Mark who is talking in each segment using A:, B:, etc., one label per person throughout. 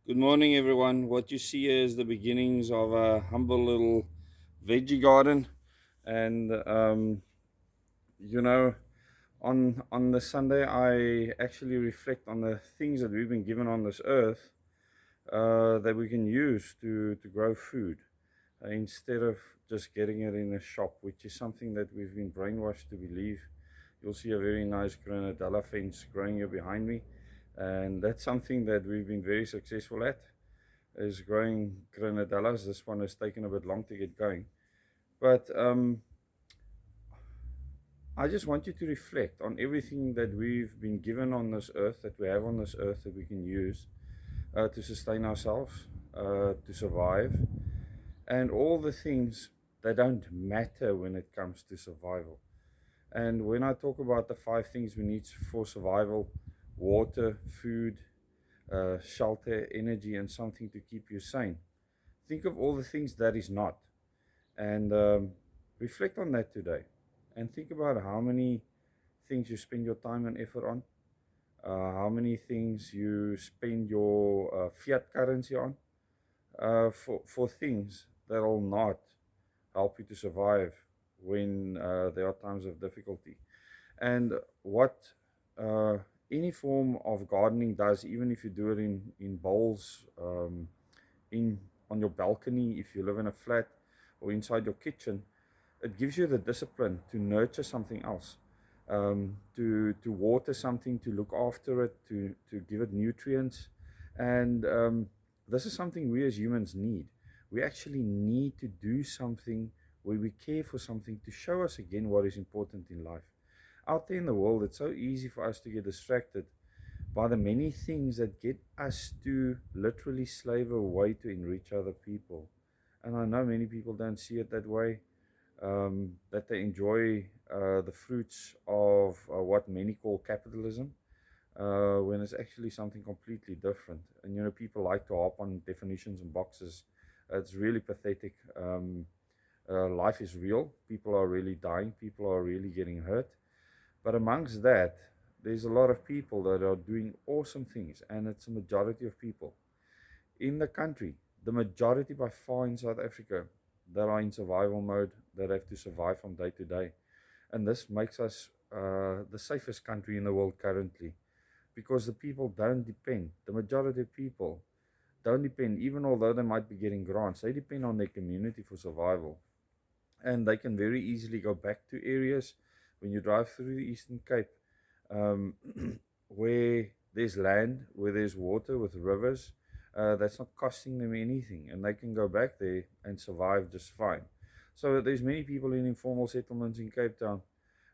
A: Good morning, everyone. What you see here is the beginnings of a humble little veggie garden, and you know, on the Sunday, I actually reflect on the things that we've been given on this earth that we can use to grow food instead of just getting it in a shop, which is something that we've been brainwashed to believe. You'll see a very nice granadella fence growing here behind me, and that's something that we've been very successful at. Is growing granadellas. This one has taken a bit long to get going. But I just want you to reflect on everything that we've been given on this earth, that we have on this earth that we can use to sustain ourselves, to survive, and all the things that don't matter when it comes to survival. And when I talk about the 5 things we need for survival: water, food, shelter, energy, and something to keep you sane. Think of all the things that is not, and reflect on that today. And think about how many things you spend your time and effort on, how many things you spend your fiat currency on, for things that will not help you to survive when there are times of difficulty. And what uh, any form of gardening does, even if you do it in bowls, in on your balcony, if you live in a flat, or inside your kitchen, it gives you the discipline to nurture something else, to water something, to look after it, to give it nutrients. And this is something we as humans need. We actually need to do something where we care for something to show us again what is important in life. Out there in the world, it's so easy for us to get distracted by the many things that get us to literally slave away to enrich other people. And I know many people don't see it that way, that they enjoy the fruits of what many call capitalism, when it's actually something completely different. And people like to harp on definitions and boxes. It's really pathetic. Life is real. People are really dying. People are really getting hurt. But amongst that, there's a lot of people that are doing awesome things, and it's a majority of people in the country, the majority by far in South Africa, that are in survival mode, that have to survive from day to day. And this makes us the safest country in the world currently, because the people don't depend, the majority of people don't depend, even although they might be getting grants, they depend on their community for survival. And they can very easily go back to areas when you drive through the Eastern Cape, um, where there's land, where there's water with rivers, that's not costing them anything, and they can go back there and survive just fine. So there's many people in informal settlements in Cape Town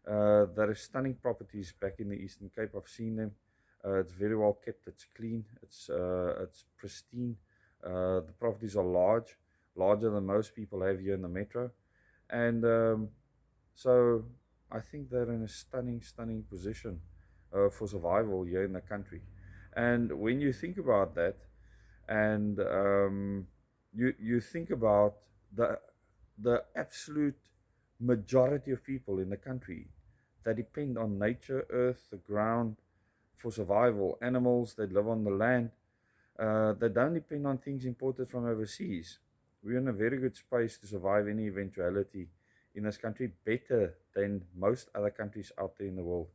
A: that have stunning properties back in the Eastern Cape. I've seen them. It's very well kept. It's clean. It's pristine. The properties are large, larger than most people have here in the metro, and so I think they're in a stunning position for survival here in the country. And when you think about that, and you think about the absolute majority of people in the country that depend on nature, earth, the ground for survival, animals that live on the land, that don't depend on things imported from overseas. We're in a very good space to survive any eventuality in this country, better than most other countries out there in the world.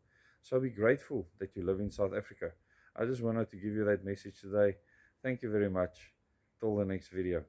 A: So be grateful that you live in South Africa. I just wanted to give you that message today. Thank you very much. Till the next video.